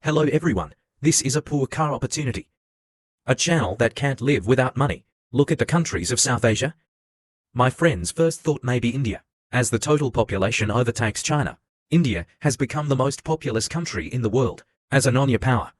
Hello everyone, this is a poor car opportunity. A channel that can't live without money. Look at the countries of South Asia. My friends first thought maybe India. As the total population overtakes China, India has become the most populous country in the world, as a non-power power.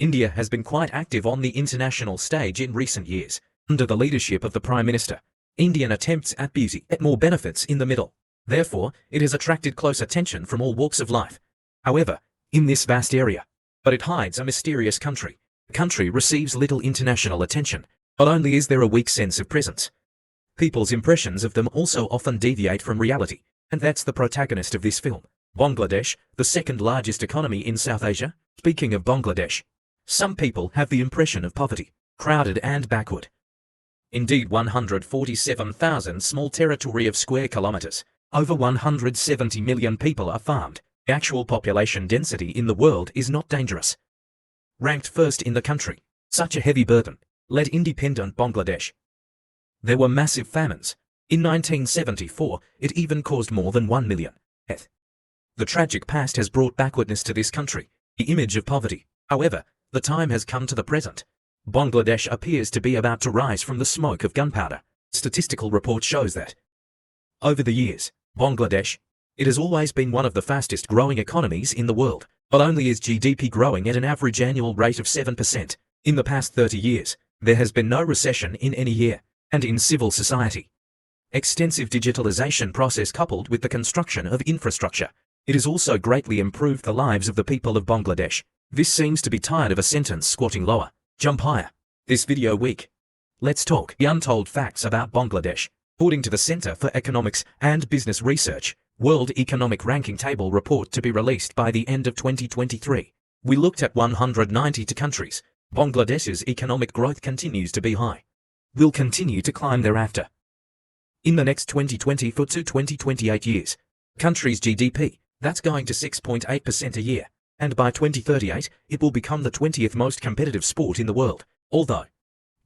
India has been quite active on the international stage in recent years, under the leadership of the Prime Minister. Indian attempts at beauty get more benefits in the middle. Therefore, it has attracted close attention from all walks of life. However, in this vast area, but it hides a mysterious country. The country receives little international attention. Not only is there a weak sense of presence, people's impressions of them also often deviate from reality, and that's the protagonist of this film. Bangladesh, the second largest economy in South Asia. Speaking of Bangladesh, some people have the impression of poverty, crowded and backward. Indeed, 147,000 small territory of square kilometers, over 170 million people are farmed. The actual population density in the world is not dangerous. Ranked first in the country, such a heavy burden led independent Bangladesh. There were massive famines. In 1974, it even caused more than 1 million deaths. The tragic past has brought backwardness to this country, the image of poverty. However, the time has come to the present. Bangladesh appears to be about to rise from the smoke of gunpowder. Statistical report shows that over the years, Bangladesh, it has always been one of the fastest growing economies in the world. Not only is GDP growing at an average annual rate of 7%, in the past 30 years, there has been no recession in any year, and in civil society. Extensive digitalization process coupled with the construction of infrastructure, it has also greatly improved the lives of the people of Bangladesh. This seems to be tired of a sentence squatting lower. Jump higher. This video week, let's talk the untold facts about Bangladesh. According to the Center for Economics and Business Research, World Economic Ranking Table report to be released by the end of 2023, we looked at 192 countries. Bangladesh's economic growth continues to be high. Will continue to climb thereafter. In the next 2024 to 2028 years, country's GDP, that's going to 6.8% a year. And by 2038, it will become the 20th most competitive sport in the world, although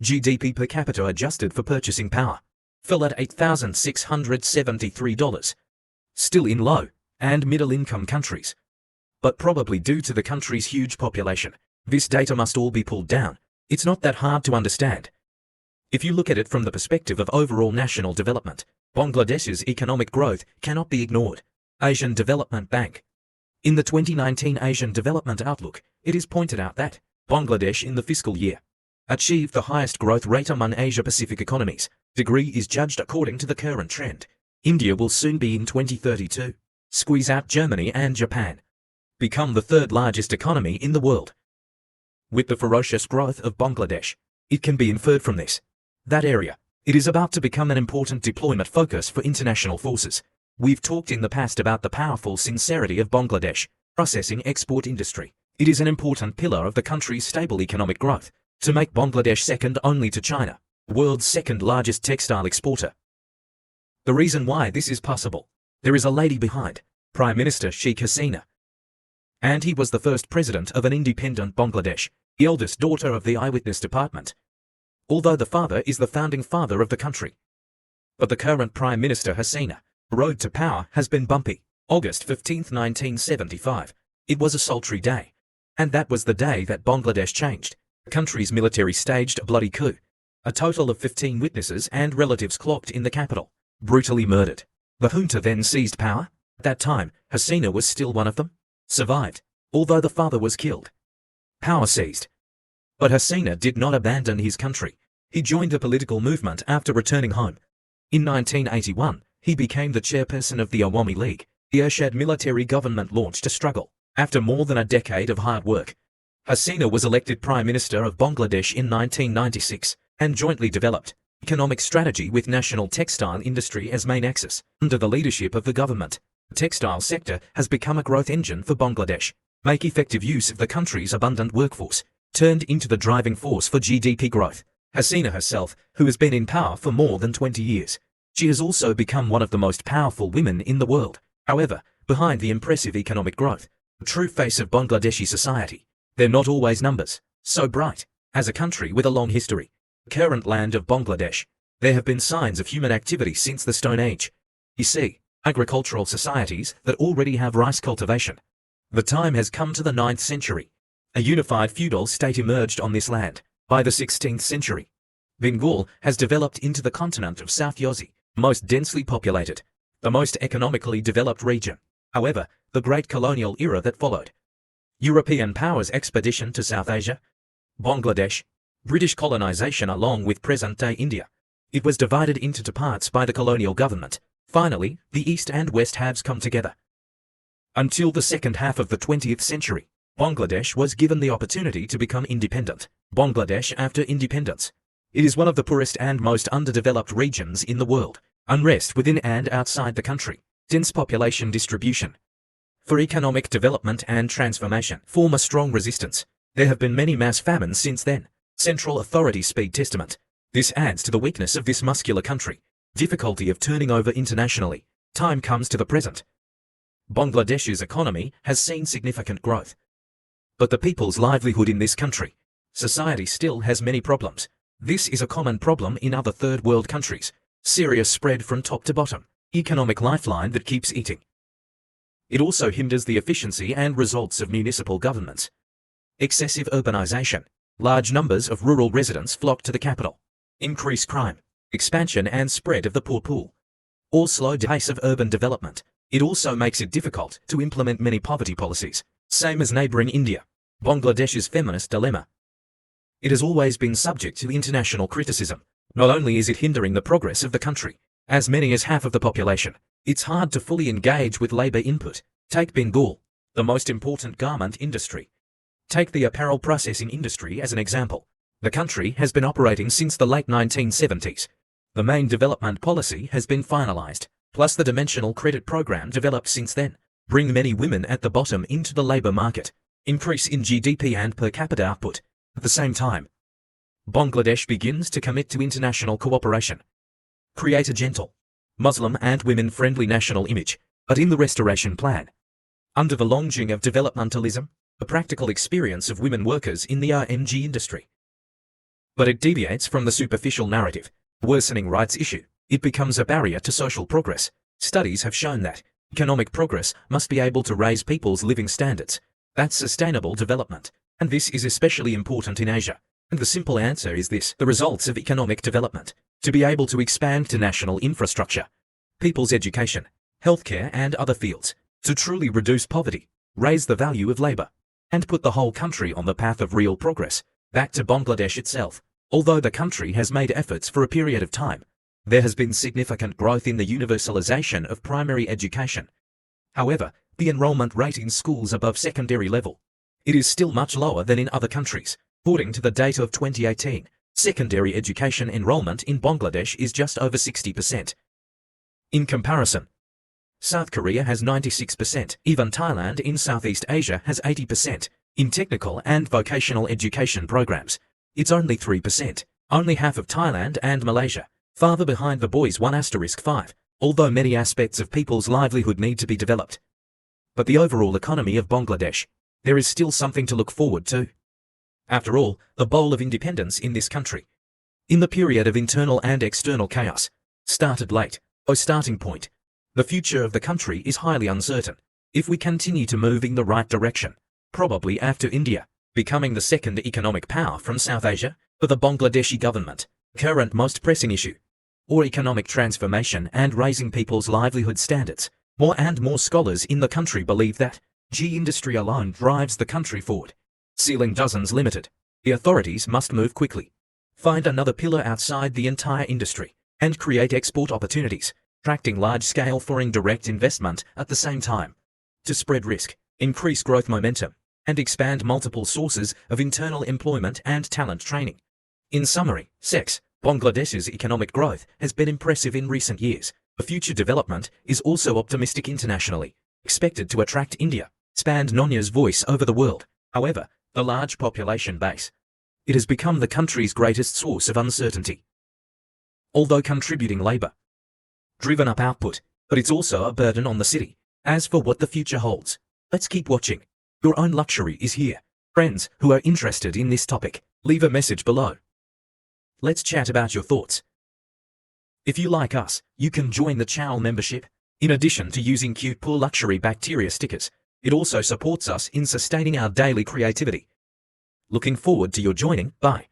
GDP per capita adjusted for purchasing power fell at $8,673, still in low and middle-income countries. But probably due to the country's huge population, this data must all be pulled down. It's not that hard to understand. If you look at it from the perspective of overall national development, Bangladesh's economic growth cannot be ignored. Asian Development Bank. In the 2019 Asian Development Outlook, it is pointed out that Bangladesh in the fiscal year achieved the highest growth rate among Asia-Pacific economies. Degree is judged according to the current trend. India will soon be in 2032. Squeeze out Germany and Japan. Become the third largest economy in the world. With the ferocious growth of Bangladesh, it can be inferred from this that area, it is about to become an important deployment focus for international forces. We've talked in the past about the powerful sincerity of Bangladesh processing export industry. It is an important pillar of the country's stable economic growth, to make Bangladesh second only to China, world's second largest textile exporter. The reason why this is possible, there is a lady behind, Prime Minister Sheikh Hasina. And he was the first president of an independent Bangladesh, the eldest daughter of the Eyewitness Department. Although the father is the founding father of the country. But the current Prime Minister Hasina, road to power has been bumpy. August 15, 1975. It was a sultry day. And that was the day that Bangladesh changed. The country's military staged a bloody coup. A total of 15 witnesses and relatives clocked in the capital, brutally murdered. The junta then seized power. At that time, Hasina was still one of them. Survived, although the father was killed. Power seized. But Hasina did not abandon his country. He joined the political movement after returning home. In 1981, he became the chairperson of the Awami League. The Ershad military government launched a struggle. After more than a decade of hard work, Hasina was elected Prime Minister of Bangladesh in 1996 and jointly developed economic strategy with national textile industry as main axis. Under the leadership of the government, the textile sector has become a growth engine for Bangladesh. Make effective use of the country's abundant workforce, turned into the driving force for GDP growth. Hasina herself, who has been in power for more than 20 years, she has also become one of the most powerful women in the world. However, behind the impressive economic growth, the true face of Bangladeshi society, they're not always numbers, so bright. As a country with a long history, the current land of Bangladesh, there have been signs of human activity since the Stone Age. You see, agricultural societies that already have rice cultivation, The time has come to the 9th century. A unified feudal state emerged on this land. By the 16th century, Bengal has developed into the continent of South Asia, most densely populated, the most economically developed region. However, the great colonial era that followed, European powers' expedition to South Asia, Bangladesh, British colonization along with present-day India, it was divided into two parts by the colonial government. Finally, the East and West halves come together. Until the second half of the 20th century, Bangladesh was given the opportunity to become independent. Bangladesh after independence. It is one of the poorest and most underdeveloped regions in the world. Unrest within and outside the country. Dense population distribution. For economic development and transformation, form a strong resistance. There have been many mass famines since then. Central authorities speed testament. This adds to the weakness of this muscular country. Difficulty of turning over internationally. Time comes to the present. Bangladesh's economy has seen significant growth. But the people's livelihood in this country, society still has many problems. This is a common problem in other third world countries. Serious spread from top to bottom. Economic lifeline that keeps eating. It also hinders the efficiency and results of municipal governments. Excessive urbanization. Large numbers of rural residents flock to the capital. Increased crime. Expansion and spread of the poor pool. Or slow pace of urban development. It also makes it difficult to implement many poverty policies. Same as neighboring India. Bangladesh's feminist dilemma. It has always been subject to international criticism. Not only is it hindering the progress of the country, as many as half of the population, it's hard to fully engage with labor input. Take Bengal, the most important garment industry. Take the apparel processing industry as an example. The country has been operating since the late 1970s. The main development policy has been finalized, plus the dimensional credit program developed since then. Bring many women at the bottom into the labor market. Increase in GDP and per capita output. At the same time, Bangladesh begins to commit to international cooperation. Create a gentle, Muslim and women-friendly national image, but in the restoration plan. Under the longing of developmentalism, a practical experience of women workers in the RMG industry. But it deviates from the superficial narrative, worsening rights issue. It becomes a barrier to social progress. Studies have shown that economic progress must be able to raise people's living standards. That's sustainable development. And this is especially important in Asia. And the simple answer is this: the results of economic development. To be able to expand to national infrastructure, people's education, healthcare and other fields. To truly reduce poverty, raise the value of labor, and put the whole country on the path of real progress. Back to Bangladesh itself. Although the country has made efforts for a period of time, there has been significant growth in the universalization of primary education. However, the enrollment rate in schools above secondary level, it is still much lower than in other countries. According to the data of 2018, secondary education enrollment in Bangladesh is just over 60%. In comparison, South Korea has 96%, even Thailand in Southeast Asia has 80%. In technical and vocational education programs, it's only 3%, only half of Thailand and Malaysia, farther behind the boys 1*5, although many aspects of people's livelihood need to be developed. But the overall economy of Bangladesh, there is still something to look forward to. After all, the bowl of independence in this country, in the period of internal and external chaos, started late. Starting point. The future of the country is highly uncertain. If we continue to move in the right direction, probably after India, becoming the second economic power from South Asia, for the Bangladeshi government, current most pressing issue, or economic transformation and raising people's livelihood standards. More and more scholars in the country believe that industry alone drives the country forward. Ceiling dozens limited. The authorities must move quickly. Find another pillar outside the entire industry, and create export opportunities, attracting large-scale foreign direct investment at the same time. To spread risk, increase growth momentum, and expand multiple sources of internal employment and talent training. In summary, Bangladesh's economic growth has been impressive in recent years. The future development is also optimistic internationally, expected to attract India, expand Nonya's voice over the world. However, the large population base, it has become the country's greatest source of uncertainty. Although contributing labor, driven up output, but it's also a burden on the city. As for what the future holds, let's keep watching. Your own luxury is here. Friends who are interested in this topic, leave a message below. Let's chat about your thoughts. If you like us, you can join the channel membership. In addition to using cute poor luxury bacteria stickers, It also supports us in sustaining our daily creativity. Looking forward to your joining. Bye.